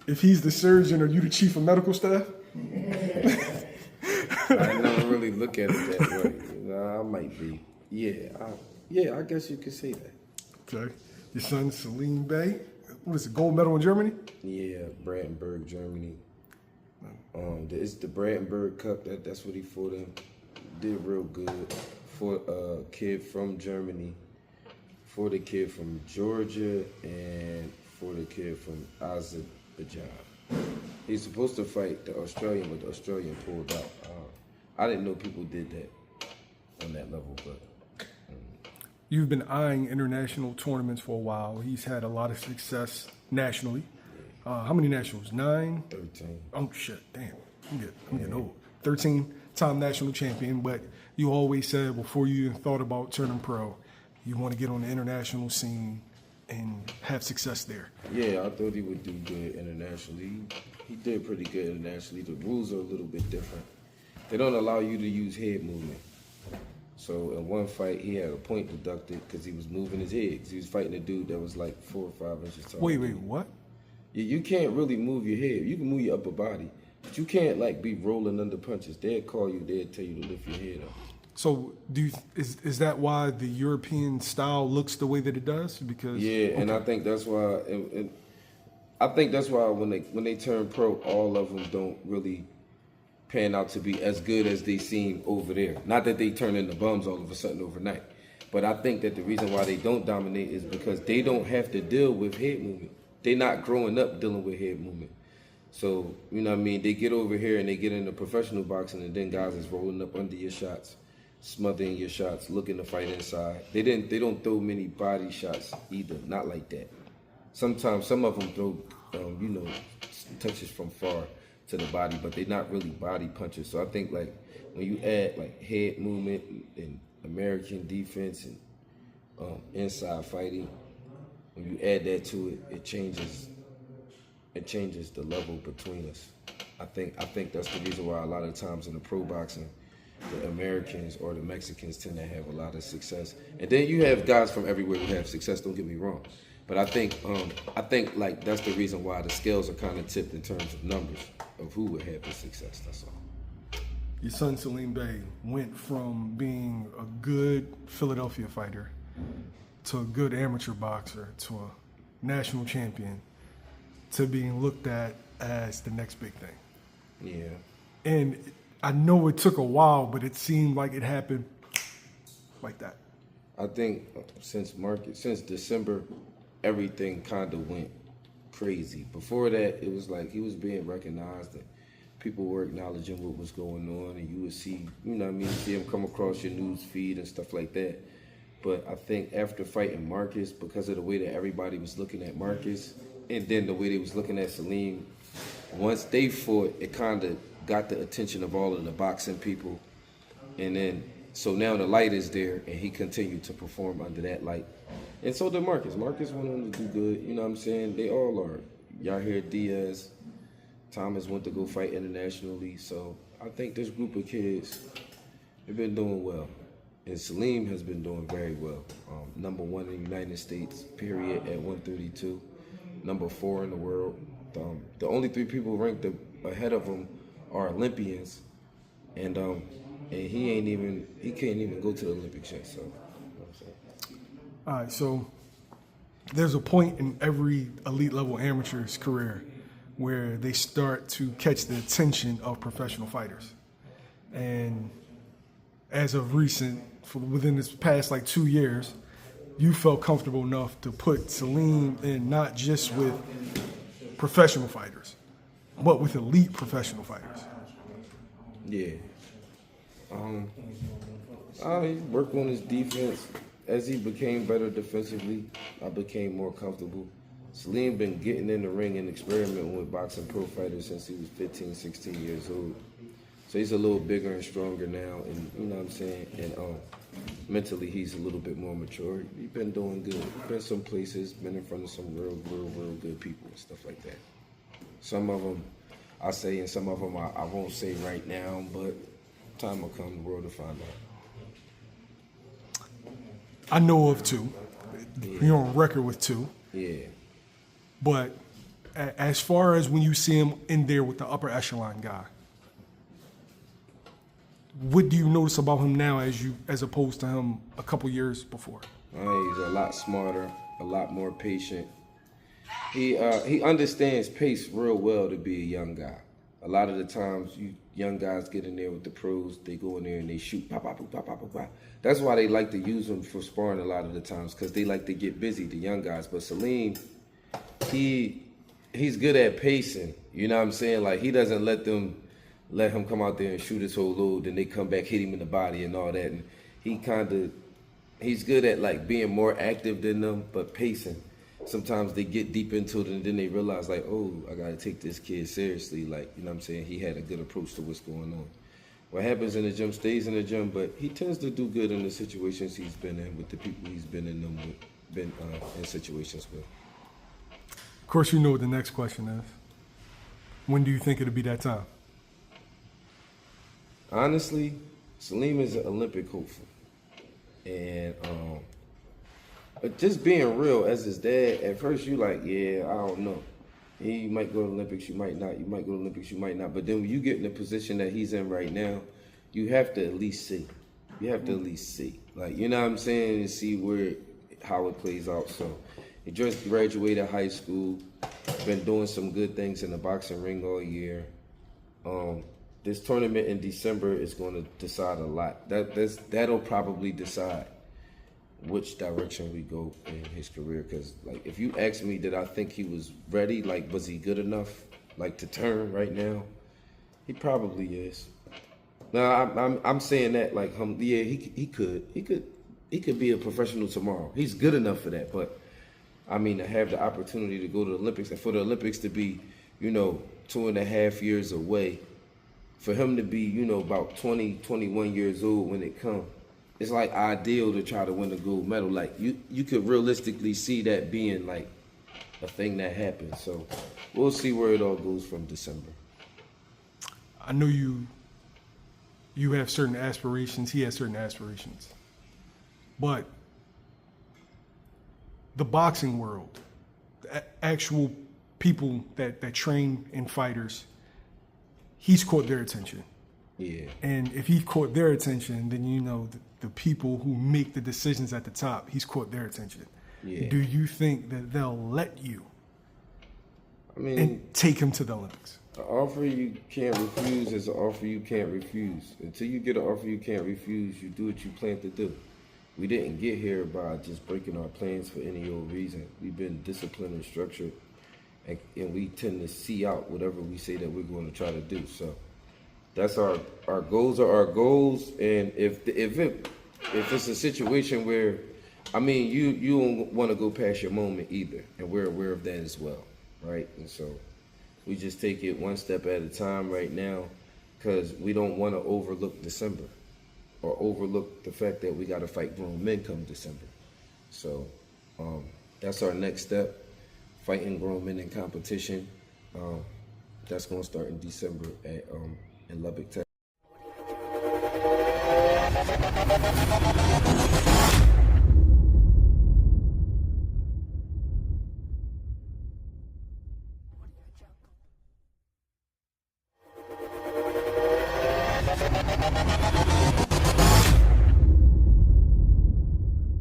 if he's the surgeon, are you the chief of medical staff? I never really look at it that way. I might be. Yeah, I guess you could say that. Okay. Your son, Salim Bey. What is it, gold medal in Germany? Yeah, Brandenburg, Germany. It's the Brandenburg Cup. That's what he fought in. Did real good for a kid from Germany, for the kid from Georgia, and for the kid from Azerbaijan. He's supposed to fight the Australian, but the Australian pulled out. I didn't know people did that on that level, but. You've been eyeing international tournaments for a while. He's had a lot of success nationally. How many nationals? 9? 13. Oh, shit. Damn. I'm getting old. 13-time national champion, but you always said before you even thought about turning pro, you want to get on the international scene and have success there. Yeah, I thought he would do good internationally. He did pretty good internationally. The rules are a little bit different. They don't allow you to use head movement. So in one fight, he had a point deducted because he was moving his head. 'Cause he was fighting a dude that was like 4 or 5 inches tall. Wait, what? You can't really move your head. You can move your upper body, but you can't like be rolling under punches. They'll call you. They'll tell you to lift your head up. So is that why the European style looks the way that it does? Because and I think that's why. I think that's why when they turn pro, all of them don't really pan out to be as good as they seem over there. Not that they turn into bums all of a sudden overnight, but I think that the reason why they don't dominate is because they don't have to deal with head movement. They're not growing up dealing with head movement. So, you know what I mean? They get over here and they get into professional boxing, and then guys is rolling up under your shots, smothering your shots, looking to fight inside. They don't throw many body shots either, not like that. Sometimes some of them throw, touches from far to the body, but they're not really body punchers. So I think like when you add like head movement and American defense and inside fighting, when you add that to it, it changes the level between us. I think that's the reason why a lot of times in the pro boxing, the Americans or the Mexicans tend to have a lot of success. And then you have guys from everywhere who have success, don't get me wrong. But I think like that's the reason why the scales are kind of tipped in terms of numbers of who would have the success. That's all. Your son Salim Bey went from being a good Philadelphia fighter to a good amateur boxer to a national champion to being looked at as the next big thing. Yeah. And I know it took a while, but it seemed like it happened like that. I think since December, everything kind of went crazy. Before that, it was like he was being recognized and people were acknowledging what was going on, and you would see, see him come across your news feed and stuff like that. But I think after fighting Marcus, because of the way that everybody was looking at Marcus, and then the way they was looking at Salim, once they fought, it kind of got the attention of all of the boxing people. And then, so now the light is there, and he continued to perform under that light. And so did Marcus. Marcus went on to do good, you know what I'm saying? They all are. Yahir Diaz, Thomas went to go fight internationally. So I think this group of kids, they've been doing well. And Salim has been doing very well. Number 1 in the United States, period, at 132. Number 4 in the world. The only 3 people ranked ahead of him are Olympians. And he can't even go to the Olympics yet. So, All right, so there's a point in every elite level amateur's career where they start to catch the attention of professional fighters. And as of recent, within this past like 2 years, you felt comfortable enough to put Salim in not just with professional fighters, but with elite professional fighters. Yeah. He worked on his defense. As he became better defensively, I became more comfortable. Salim been getting in the ring and experimenting with boxing pro fighters since he was 15, 16 years old. So he's a little bigger and stronger now, and you know what I'm saying? And mentally, he's a little bit more mature. He's been doing good. Been some places, been in front of some real good people and stuff like that. Some of them I say, and some of them I won't say right now, but time will come, the world will find out. I know of 2. Yeah. You're on record with 2. Yeah. But as far as when you see him in there with the upper echelon guy, what do you notice about him now as opposed to him a couple years before? He's a lot smarter, a lot more patient. He understands pace real well to be a young guy. A lot of the times, you young guys get in there with the pros. They go in there and they shoot, pop, pop, pop, pop, pop, pop. That's why they like to use him for sparring a lot of the times, because they like to get busy, the young guys. But Salim, he's good at pacing. You know what I'm saying? Like, he doesn't let him come out there and shoot his whole load, then they come back, hit him in the body and all that. And he's good at like being more active than them, but pacing. Sometimes they get deep into it and then they realize like, oh, I gotta take this kid seriously. Like, you know what I'm saying? He had a good approach to what's going on. What happens in the gym stays in the gym, but he tends to do good in the situations he's been in with the people he's been in them with, in situations with. Of course, you know what the next question is. When do you think it'll be that time? Honestly, Salim is an Olympic hopeful. And but just being real, as his dad, at first you like, yeah, I don't know. He might go to the Olympics, you might not. You might go to the Olympics, you might not. But then when you get in the position that he's in right now, you have to at least see. You have to at least see. Like, you know what I'm saying? And see how it plays out. So he just graduated high school, been doing some good things in the boxing ring all year. This tournament in December is going to decide a lot. That'll probably decide which direction we go in his career. Because, like, if you ask me, did I think he was ready? Like, was he good enough, like, to turn right now? He probably is. Now, I'm saying that, like, yeah, he could be a professional tomorrow. He's good enough for that. But I mean, to have the opportunity to go to the Olympics and for the Olympics to be, 2.5 years away. For him to be, about 20, 21 years old when it comes, it's like ideal to try to win a gold medal. Like, you could realistically see that being like a thing that happens. So we'll see where it all goes from December. I know you have certain aspirations. He has certain aspirations. But the boxing world, the actual people that train in fighters, he's caught their attention. Yeah. And if he caught their attention, then the people who make the decisions at the top, he's caught their attention. Yeah. Do you think that they'll let you and take him to the Olympics? An offer you can't refuse is an offer you can't refuse. Until you get an offer you can't refuse, you do what you plan to do. We didn't get here by just breaking our plans for any old reason. We've been disciplined and structured, and we tend to see out whatever we say that we're going to try to do. So that's our goals are our goals. And if it's a situation where, you don't want to go past your moment either, and we're aware of that as well, right? And so we just take it one step at a time right now, because we don't want to overlook December or overlook the fact that we got to fight grown men come December. So that's our next step, fighting grown men in competition. That's going to start in December in Lubbock, Texas.